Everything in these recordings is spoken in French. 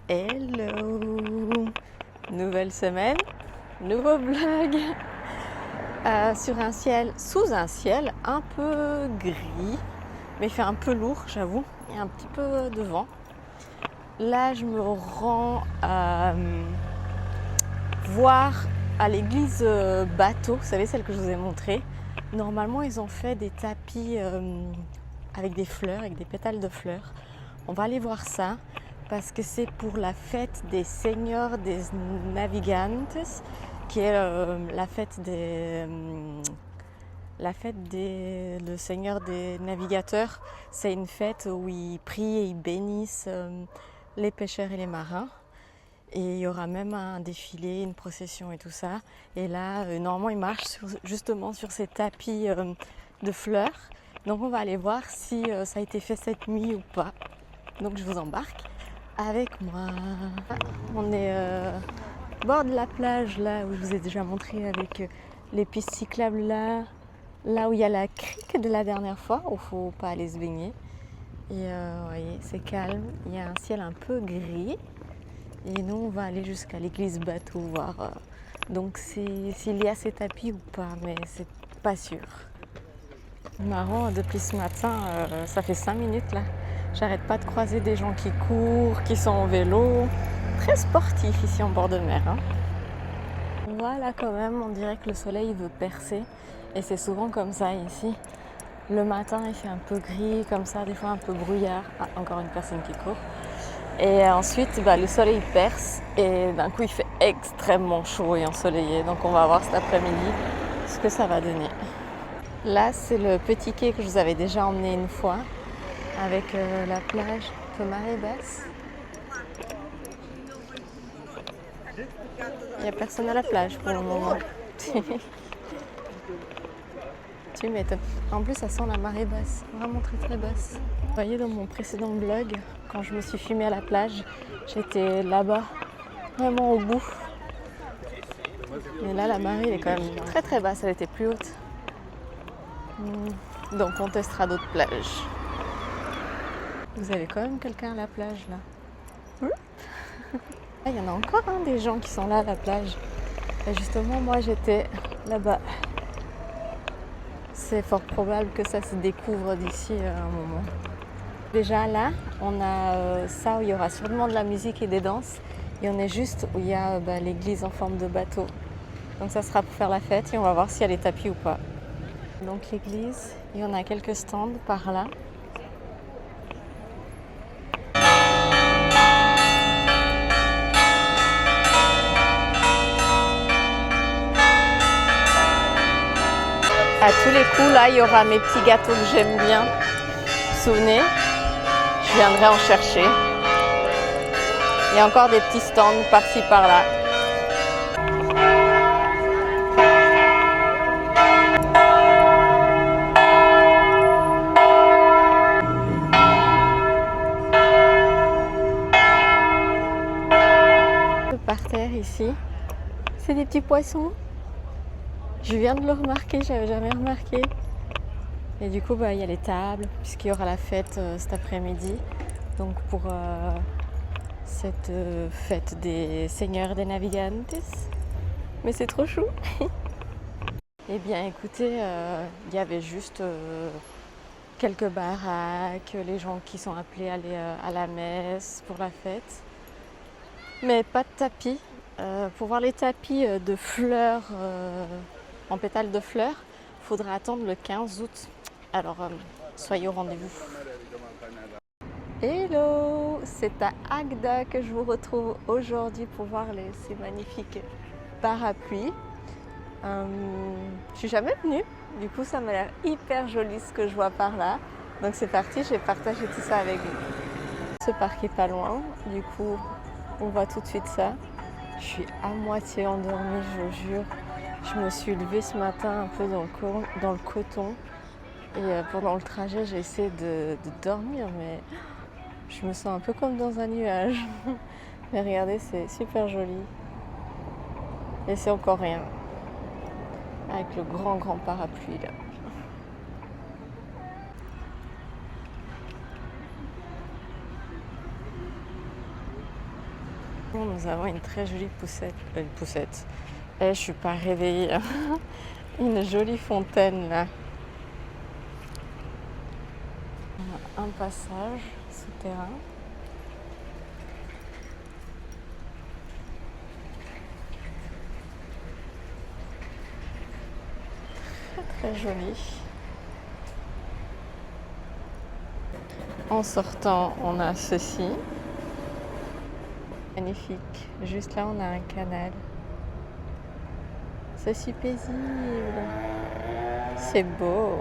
Hello! Nouvelle semaine, nouveau vlog sur un ciel, sous un ciel un peu gris, mais il fait un peu lourd, j'avoue, il y a un petit peu de vent. Là, je me rends à voir à l'église Bateau, vous savez, celle que je vous ai montrée. Normalement, ils ont fait des tapis avec des fleurs, avec des pétales de fleurs. On va aller voir ça parce que c'est pour la fête des Seigneurs des Navigantes, qui est le Seigneur des navigateurs. C'est une fête où ils prient et ils bénissent les pêcheurs et les marins. Et il y aura même un défilé, une procession et tout ça. Et là, normalement, ils marchent justement sur ces tapis de fleurs. Donc on va aller voir si ça a été fait cette nuit ou pas. Donc je vous embarque avec moi. On est au bord de la plage, là où je vous ai déjà montré avec les pistes cyclables là où il y a la crique de la dernière fois, où il ne faut pas aller se baigner. Et vous voyez, c'est calme, il y a un ciel un peu gris. Et nous, on va aller jusqu'à l'église Bateau voir donc s'il y a ces tapis ou pas, mais c'est pas sûr. Marrant, depuis ce matin, ça fait 5 minutes là. J'arrête pas de croiser des gens qui courent, qui sont en vélo. Très sportif ici en bord de mer. Hein. Voilà, quand même, on dirait que le soleil veut percer. Et c'est souvent comme ça ici. Le matin, il fait un peu gris, comme ça, des fois un peu brouillard. Ah, encore une personne qui court. Et ensuite, le soleil perce et d'un coup, il fait extrêmement chaud et ensoleillé. Donc, on va voir cet après-midi ce que ça va donner. Là, c'est le petit quai que je vous avais déjà emmené une fois avec la plage un peu marée basse. Il n'y a personne à la plage pour le moment. Tu m'étonnes. En plus, ça sent la marée basse, vraiment très très basse. Vous voyez, dans mon précédent vlog, quand je me suis filmée à la plage, j'étais là-bas, vraiment au bout. Mais là, la marée elle est quand même très très basse, elle était plus haute. Donc on testera d'autres plages. Vous avez quand même quelqu'un à la plage là. Il y en a encore des gens qui sont là à la plage. Et justement, moi j'étais là-bas. C'est fort probable que ça se découvre d'ici un moment. Déjà là, on a ça où il y aura sûrement de la musique et des danses. Et on est juste où il y a l'église en forme de bateau. Donc ça sera pour faire la fête et on va voir s'il y a les tapis ou pas. Donc l'église, il y en a quelques stands par là. À tous les coups, là, il y aura mes petits gâteaux que j'aime bien. Vous vous souvenez? Je viendrai en chercher. Il y a encore des petits stands par-ci, par-là. Par terre, ici, c'est des petits poissons. Je viens de le remarquer, j'avais jamais remarqué. Et du coup, il y a les tables, puisqu'il y aura la fête cet après-midi. Donc pour cette fête des Seigneurs des Navigantes. Mais c'est trop chou. Eh bien, écoutez, il y avait juste quelques baraques, les gens qui sont appelés à aller à la messe pour la fête. Mais pas de tapis. Pour voir les tapis de fleurs, en pétales de fleurs, il faudra attendre le 15 août. Alors, soyez au rendez-vous. Hello, c'est à Agda que je vous retrouve aujourd'hui pour voir ces magnifiques parapluies. Je suis jamais venue, du coup ça m'a l'air hyper joli ce que je vois par là. Donc c'est parti, je vais partager tout ça avec vous. Ce parc est pas loin, du coup on voit tout de suite ça. Je suis à moitié endormie, je vous jure. Je me suis levée ce matin un peu dans le coton. Et pendant le trajet, j'ai essayé de dormir, mais je me sens un peu comme dans un nuage. Mais regardez, c'est super joli. Et c'est encore rien. Avec le grand parapluie là. Nous avons une très jolie poussette. Une poussette. Je suis pas réveillée. Une jolie fontaine là. Un passage souterrain. Très joli. En sortant, on a ceci. Magnifique. Juste là, on a un canal. C'est si paisible. C'est beau.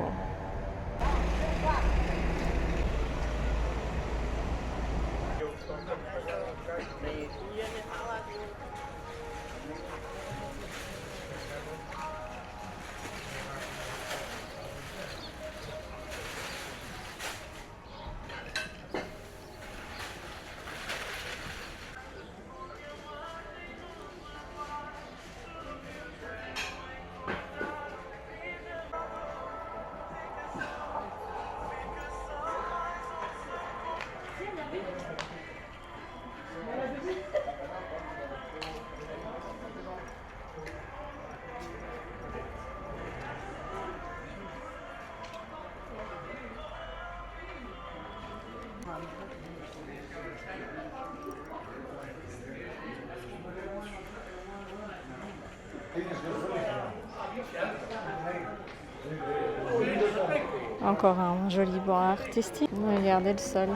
Encore un joli banc artistique. Regardez le sol.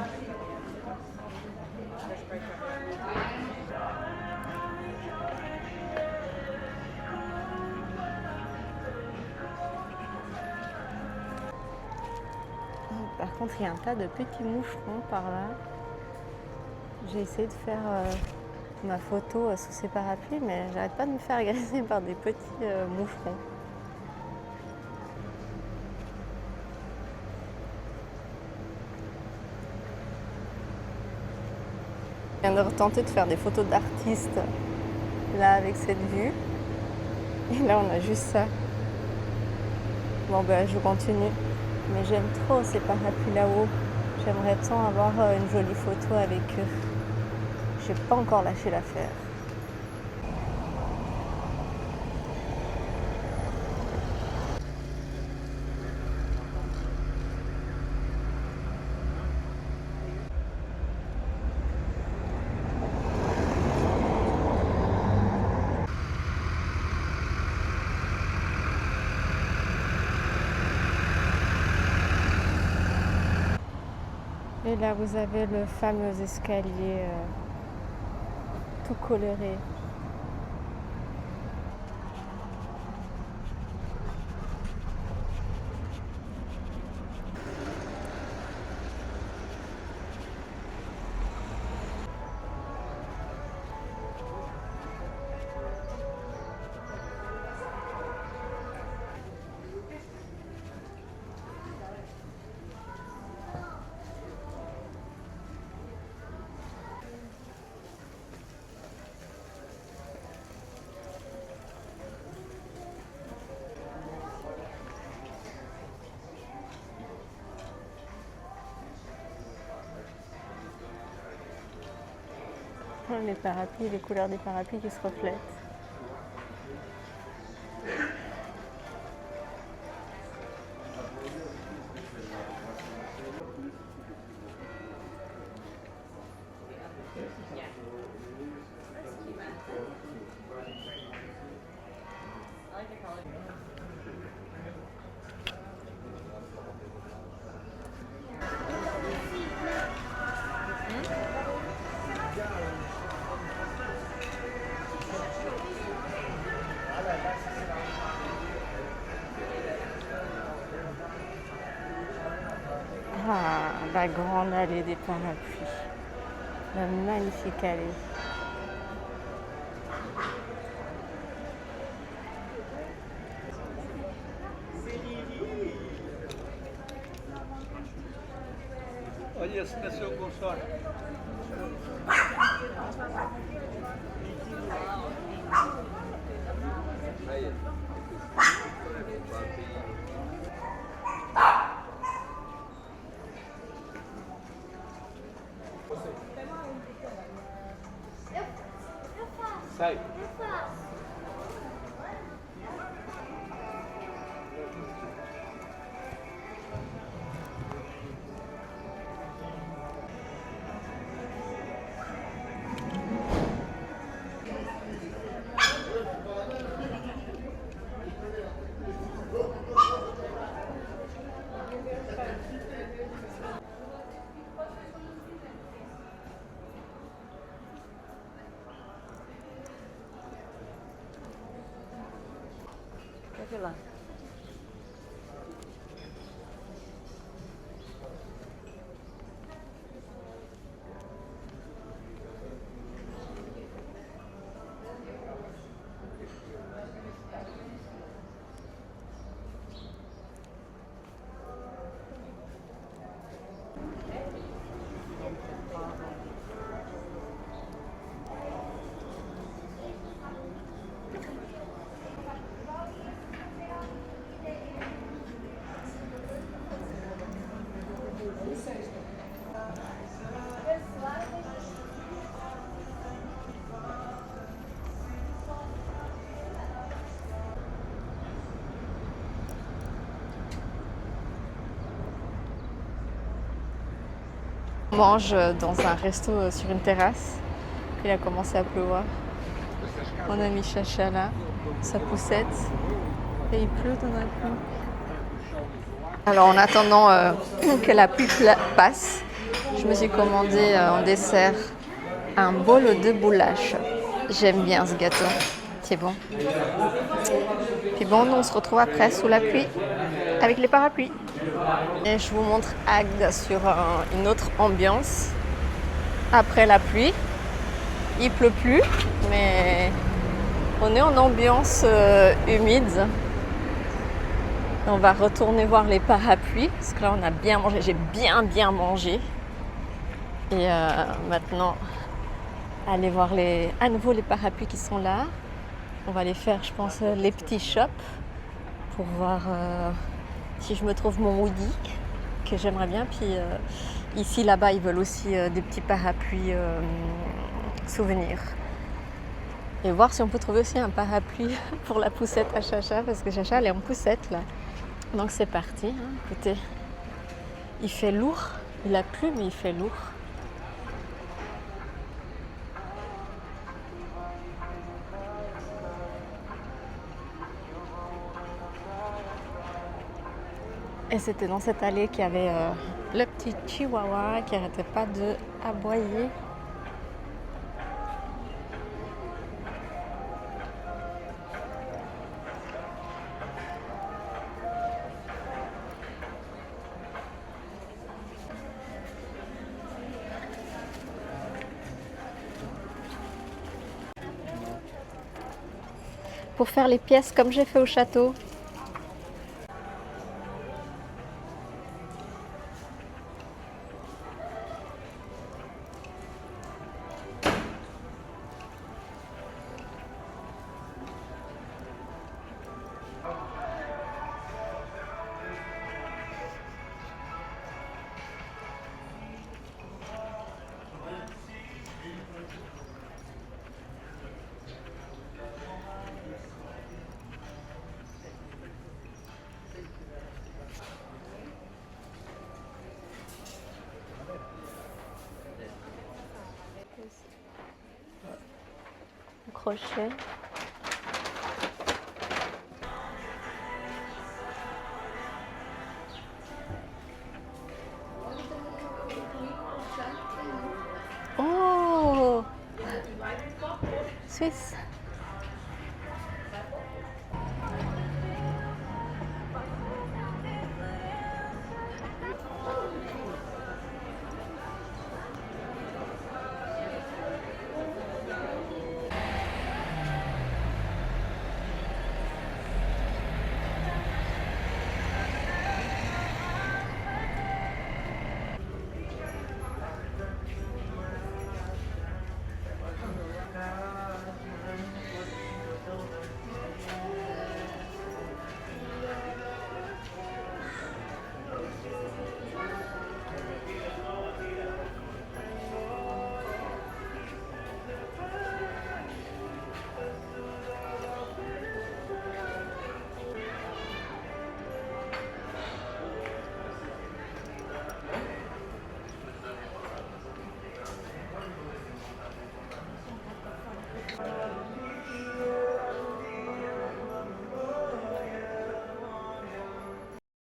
Par contre, il y a un tas de petits moucherons par là. J'ai essayé de faire ma photo sous ces parapluies, mais j'arrête pas de me faire agresser par des petits moucherons. Je viens de retenter de faire des photos d'artistes là avec cette vue. Et là, on a juste ça. Bon, ben, je continue. Mais j'aime trop ces parapluies là-haut. J'aimerais tant avoir une jolie photo avec eux. J'ai pas encore lâché l'affaire. Et là, vous avez le fameux escalier tout coloré. Les parapluies, les couleurs des parapluies qui se reflètent. Ah, la grande allée des parapluies. La magnifique allée. Olha esse nasceu com sorte. Sai. Vai lá. On mange dans un resto sur une terrasse. Il a commencé à pleuvoir. On a mis Chacha là, sa poussette, et il pleut dans un coup. Alors en attendant que la pluie passe, je me suis commandé en dessert un bol de goulash. J'aime bien ce gâteau, c'est bon. Puis bon, on se retrouve après sous la pluie avec les parapluies. Et je vous montre Agde sur une autre ambiance. Après la pluie, il pleut plus, mais on est en ambiance humide. On va retourner voir les parapluies, parce que là on a bien mangé, j'ai bien mangé. Et maintenant, aller voir à nouveau les parapluies qui sont là. On va aller faire, je pense, les petits shops pour voir si je me trouve mon Woody, que j'aimerais bien. Puis ici, là-bas, ils veulent aussi des petits parapluies souvenirs. Et voir si on peut trouver aussi un parapluie pour la poussette à Chacha, parce que Chacha, elle est en poussette, là. Donc c'est parti. Hein. Écoutez, il fait lourd. Il a plu, mais il fait lourd. Et c'était dans cette allée qu'il y avait le petit chihuahua qui n'arrêtait pas d'aboyer. Pour faire les pièces comme j'ai fait au château. Crochet. Oh, Suisse.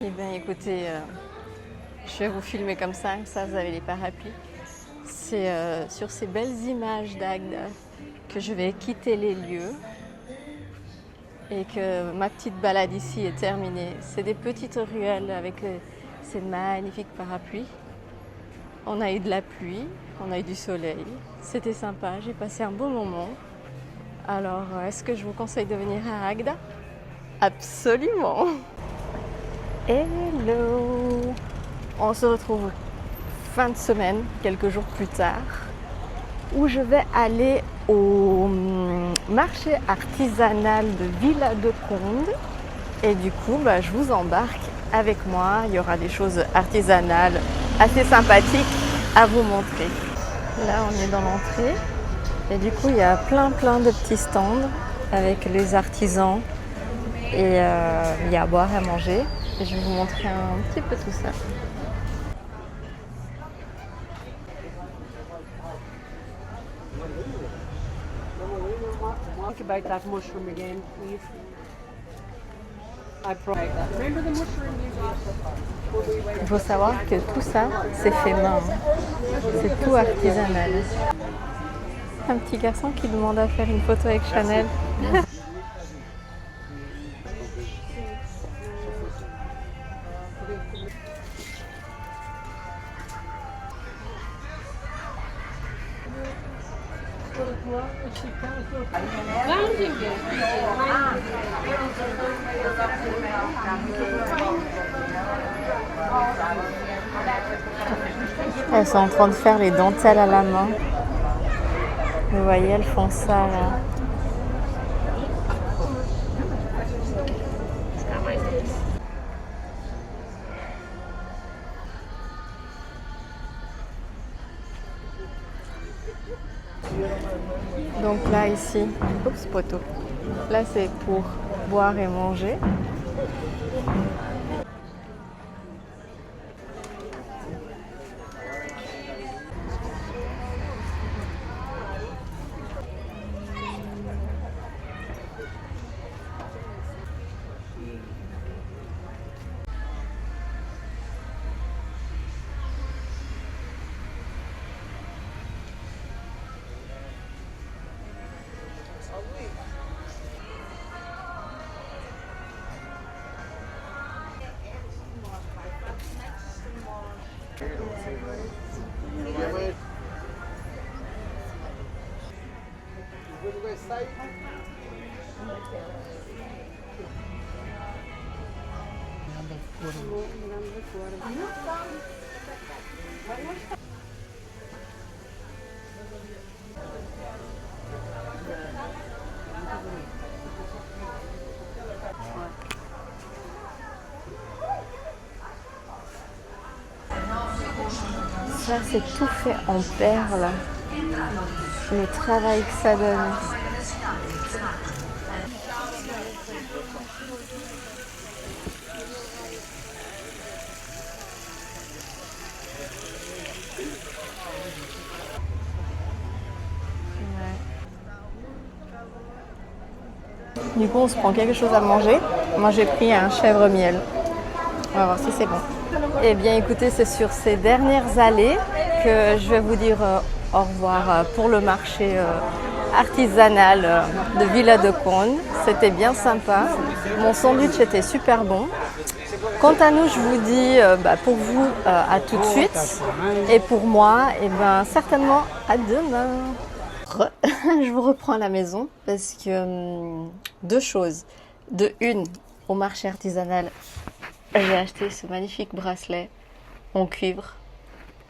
Eh bien écoutez, je vais vous filmer comme ça vous avez les parapluies. C'est sur ces belles images d'Agde que je vais quitter les lieux et que ma petite balade ici est terminée. C'est des petites ruelles avec ces magnifiques parapluies. On a eu de la pluie, on a eu du soleil, c'était sympa, j'ai passé un bon moment. Alors, est-ce que je vous conseille de venir à Agde? Absolument! Hello! On se retrouve fin de semaine, quelques jours plus tard, où je vais aller au marché artisanal de Vila de Conde. Et du coup, je vous embarque avec moi. Il y aura des choses artisanales assez sympathiques à vous montrer. Là, on est dans l'entrée. Et du coup, il y a plein de petits stands avec les artisans. Et il y a à boire et à manger. Et je vais vous montrer un petit peu tout ça. Think about that mushroom again, please. I tried that. Remember the mushroom you got? Il faut savoir que tout ça, c'est fait main. C'est tout artisanal. Un petit garçon qui demande à faire une photo avec Chanel. Elles sont en train de faire les dentelles à la main. Vous voyez, elles font ça là. Donc là, ici, oups, poteau. Là, c'est pour boire et manger. Ça, c'est tout fait en perles. Le travail que ça donne. Du coup, on se prend quelque chose à manger. Moi, j'ai pris un chèvre miel. On va voir si c'est bon. Eh bien, écoutez, c'est sur ces dernières allées que je vais vous dire au revoir pour le marché artisanal de Vila de Conde. C'était bien sympa. Mon sandwich était super bon. Quant à nous, je vous dis pour vous à tout de suite. Et pour moi, certainement à demain. Je vous reprends à la maison parce que deux choses. De une, au marché artisanal, j'ai acheté ce magnifique bracelet en cuivre.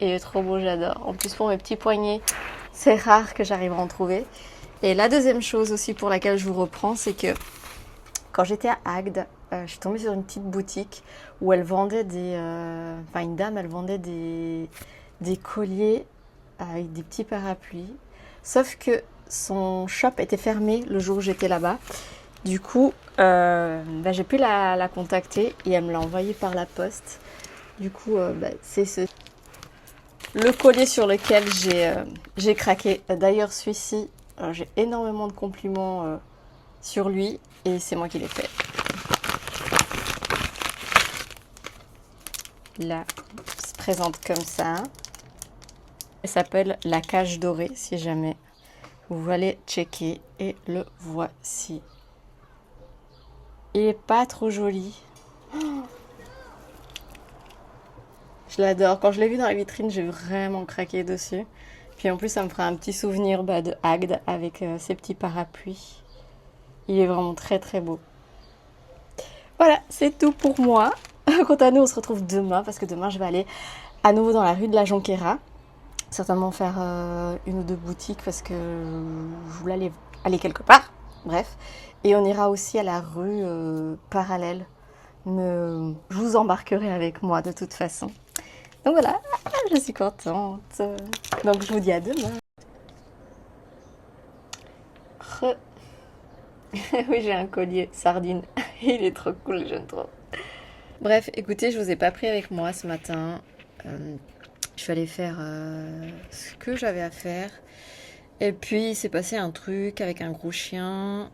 Et il est trop beau, j'adore. En plus, pour mes petits poignets, c'est rare que j'arrive à en trouver. Et la deuxième chose aussi pour laquelle je vous reprends, c'est que quand j'étais à Agde, je suis tombée sur une petite boutique où elle vendait une dame, elle vendait des colliers avec des petits parapluies. Sauf que son shop était fermé le jour où j'étais là-bas. Du coup, j'ai pu la contacter et elle me l'a envoyé par la poste. Du coup, c'est le collier sur lequel j'ai craqué. D'ailleurs, celui-ci, j'ai énormément de compliments sur lui et c'est moi qui l'ai fait. Là, il se présente comme ça. Il s'appelle la cage dorée, si jamais vous voulez checker. Et le voici. Il est pas trop joli. Je l'adore. Quand je l'ai vu dans la vitrine, j'ai vraiment craqué dessus. Puis en plus, ça me fera un petit souvenir de Agde avec ses petits parapluies. Il est vraiment très très beau. Voilà, c'est tout pour moi. Quant à nous, on se retrouve demain parce que demain, je vais aller à nouveau dans la rue de la Jonquera. Certainement faire une ou deux boutiques parce que je voulais aller quelque part. Bref. Et on ira aussi à la rue parallèle. Je vous embarquerai avec moi de toute façon. Donc voilà, je suis contente. Donc je vous dis à demain. Oui, j'ai un collier sardine. Il est trop cool, j'aime trop. Bref, écoutez, je vous ai pas pris avec moi ce matin. Je suis allée faire ce que j'avais à faire. Et puis, il s'est passé un truc avec un gros chien.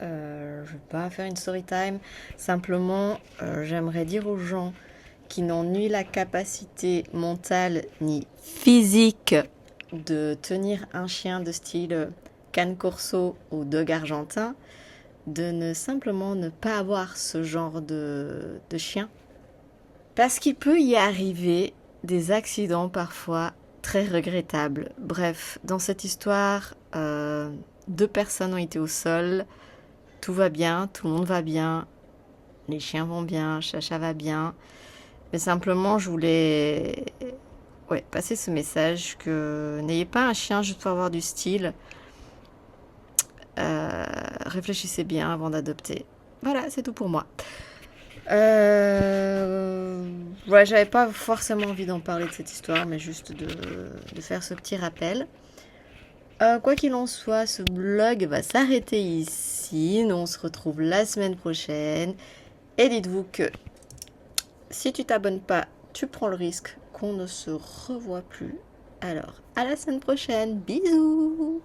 Je vais pas faire une story time. Simplement, j'aimerais dire aux gens qui n'ont ni la capacité mentale ni physique de tenir un chien de style Cane Corso ou Dogue Argentin, de ne simplement ne pas avoir ce genre de chien. Parce qu'il peut y arriver des accidents parfois très regrettables. Bref, dans cette histoire, 2 personnes ont été au sol. Tout va bien, tout le monde va bien. Les chiens vont bien, Chacha va bien. Mais simplement, je voulais passer ce message que n'ayez pas un chien juste pour avoir du style. Réfléchissez bien avant d'adopter. Voilà, c'est tout pour moi. J'avais pas forcément envie d'en parler de cette histoire, mais juste de faire ce petit rappel. Quoi qu'il en soit, ce blog va s'arrêter ici. Nous, on se retrouve la semaine prochaine. Et dites-vous que si tu t'abonnes pas, tu prends le risque qu'on ne se revoie plus. Alors, à la semaine prochaine. Bisous!